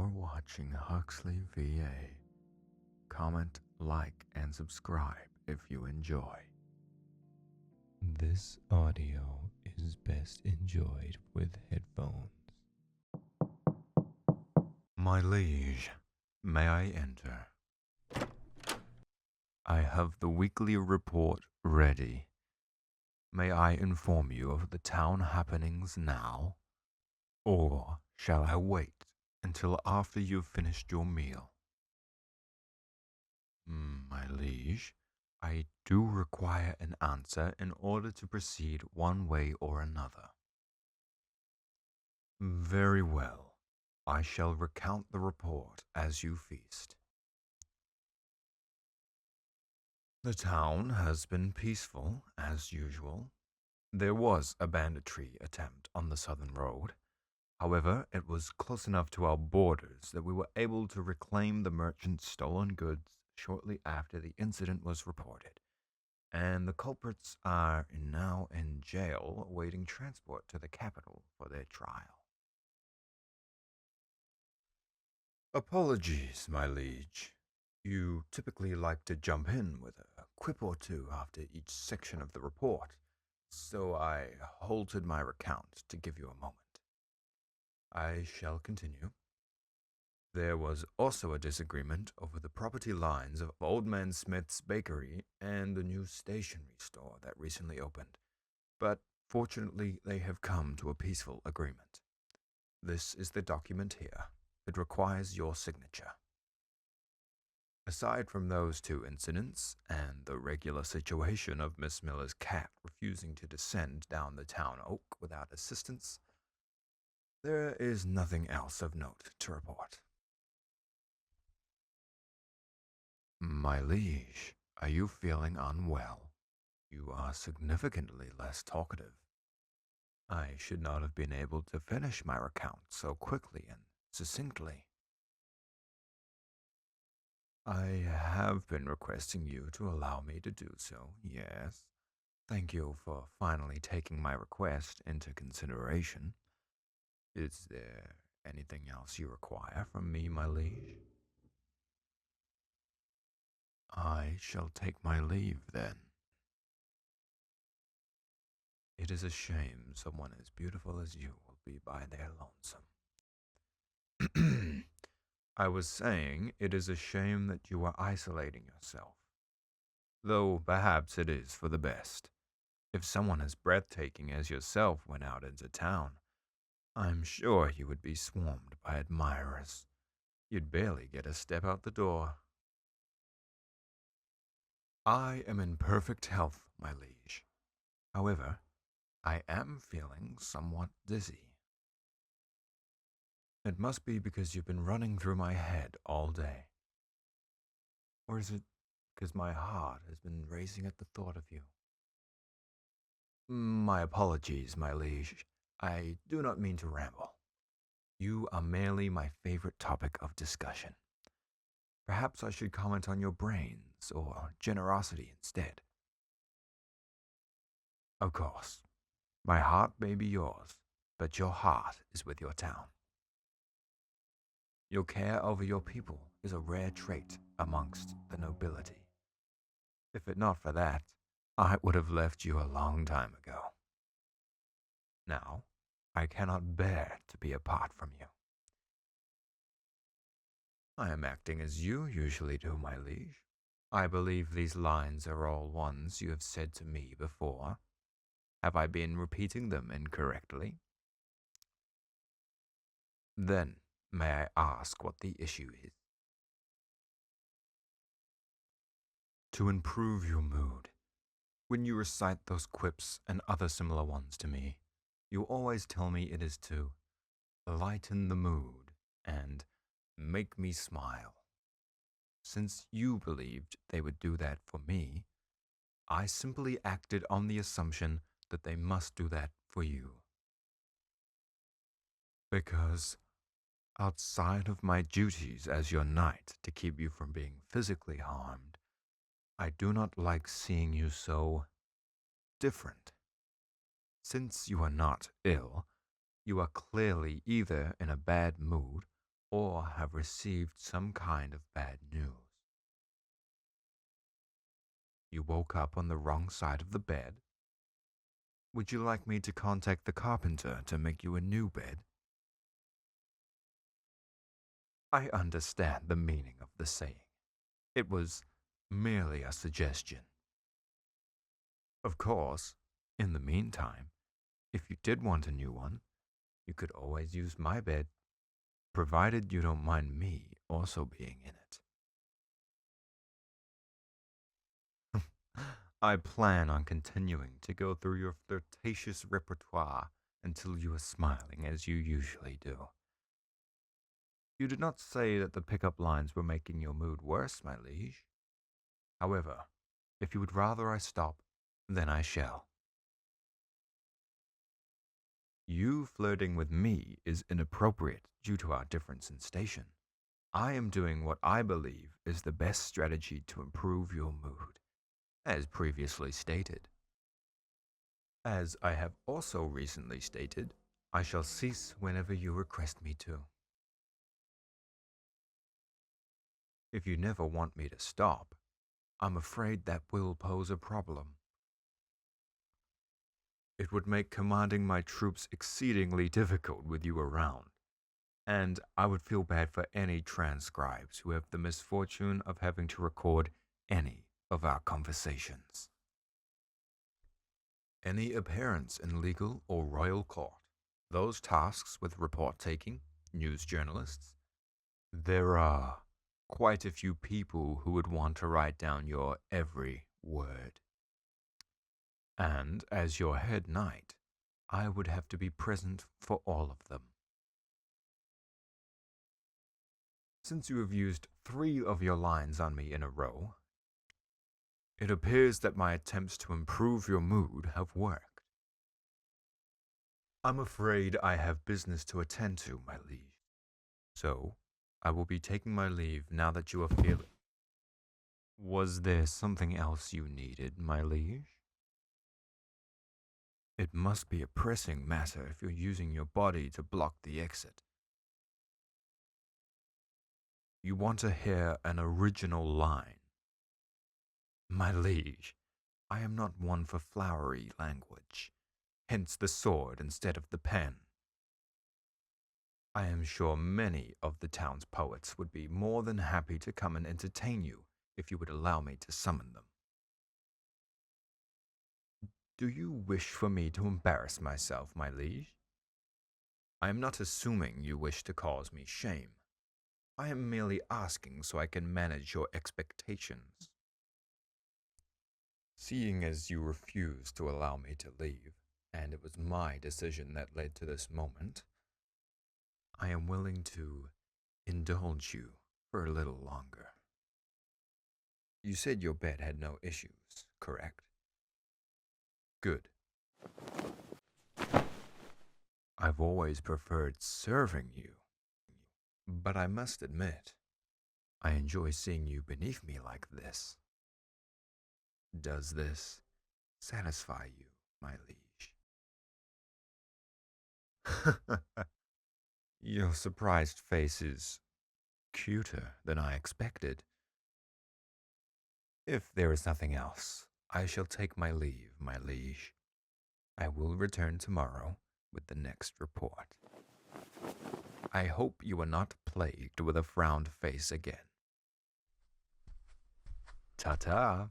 You're watching Huxley VA. Comment, like, and subscribe if you enjoy. This audio is best enjoyed with headphones. My liege, may I enter? I have the weekly report ready. May I inform you of the town happenings now? Or shall I wait until after you've finished your meal? My liege, I do require an answer in order to proceed one way or another. Very well. I shall recount the report as you feast. The town has been peaceful, as usual. There was a banditry attempt on the southern road. However, it was close enough to our borders that we were able to reclaim the merchant's stolen goods shortly after the incident was reported, and the culprits are now in jail awaiting transport to the capital for their trial. Apologies, my liege. You typically like to jump in with a quip or two after each section of the report, so I halted my recount to give you a moment. I shall continue. There was also a disagreement over the property lines of Old Man Smith's bakery and the new stationery store that recently opened, but fortunately they have come to a peaceful agreement. This is the document here. It requires your signature. Aside from those two incidents, and the regular situation of Miss Miller's cat refusing to descend down the town oak without assistance, there is nothing else of note to report. My liege, are you feeling unwell? You are significantly less talkative. I should not have been able to finish my recount so quickly and succinctly. I have been requesting you to allow me to do so, yes. Thank you for finally taking my request into consideration. Is there anything else you require from me, my liege? I shall take my leave then. It is a shame someone as beautiful as you will be by their lonesome. I was saying it is a shame that you are isolating yourself. Though perhaps it is for the best. If someone as breathtaking as yourself went out into town, I'm sure you would be swarmed by admirers. You'd barely get a step out the door. I am in perfect health, my liege. However, I am feeling somewhat dizzy. It must be because you've been running through my head all day. Or is it because my heart has been racing at the thought of you? My apologies, my liege. I do not mean to ramble. You are merely my favorite topic of discussion. Perhaps I should comment on your brains or generosity instead. Of course, my heart may be yours, but your heart is with your town. Your care over your people is a rare trait amongst the nobility. If it not for that, I would have left you a long time ago. Now, I cannot bear to be apart from you. I am acting as you usually do, my liege. I believe these lines are all ones you have said to me before. Have I been repeating them incorrectly? Then, may I ask what the issue is? To improve your mood, when you recite those quips and other similar ones to me, you always tell me it is to lighten the mood and make me smile. Since you believed they would do that for me, I simply acted on the assumption that they must do that for you. Because outside of my duties as your knight to keep you from being physically harmed, I do not like seeing you so different. Since you are not ill, you are clearly either in a bad mood or have received some kind of bad news. You woke up on the wrong side of the bed. Would you like me to contact the carpenter to make you a new bed? I understand the meaning of the saying. It was merely a suggestion. Of course, in the meantime, if you did want a new one, you could always use my bed, provided you don't mind me also being in it. I plan on continuing to go through your flirtatious repertoire until you are smiling as you usually do. You did not say that the pickup lines were making your mood worse, my liege. However, if you would rather I stop, then I shall. You flirting with me is inappropriate due to our difference in station. I am doing what I believe is the best strategy to improve your mood, as previously stated. As I have also recently stated, I shall cease whenever you request me to. If you never want me to stop, I'm afraid that will pose a problem. It would make commanding my troops exceedingly difficult with you around, and I would feel bad for any transcribes who have the misfortune of having to record any of our conversations. Any appearance in legal or royal court, those tasks with report taking, news journalists, there are quite a few people who would want to write down your every word. And as your head knight, I would have to be present for all of them. Since you have used 3 of your lines on me in a row, it appears that my attempts to improve your mood have worked. I'm afraid I have business to attend to, my liege. So, I will be taking my leave now that you are feeling... Was there something else you needed, my liege? It must be a pressing matter if you're using your body to block the exit. You want to hear an original line. My liege, I am not one for flowery language, hence the sword instead of the pen. I am sure many of the town's poets would be more than happy to come and entertain you if you would allow me to summon them. Do you wish for me to embarrass myself, my liege? I am not assuming you wish to cause me shame. I am merely asking so I can manage your expectations. Seeing as you refuse to allow me to leave, and it was my decision that led to this moment, I am willing to indulge you for a little longer. You said your bed had no issues, correct? Good. I've always preferred serving you, but I must admit, I enjoy seeing you beneath me like this. Does this satisfy you, my liege? Your surprised face is cuter than I expected. If there is nothing else, I shall take my leave, my liege. I will return tomorrow with the next report. I hope you are not plagued with a frowned face again. Ta-ta.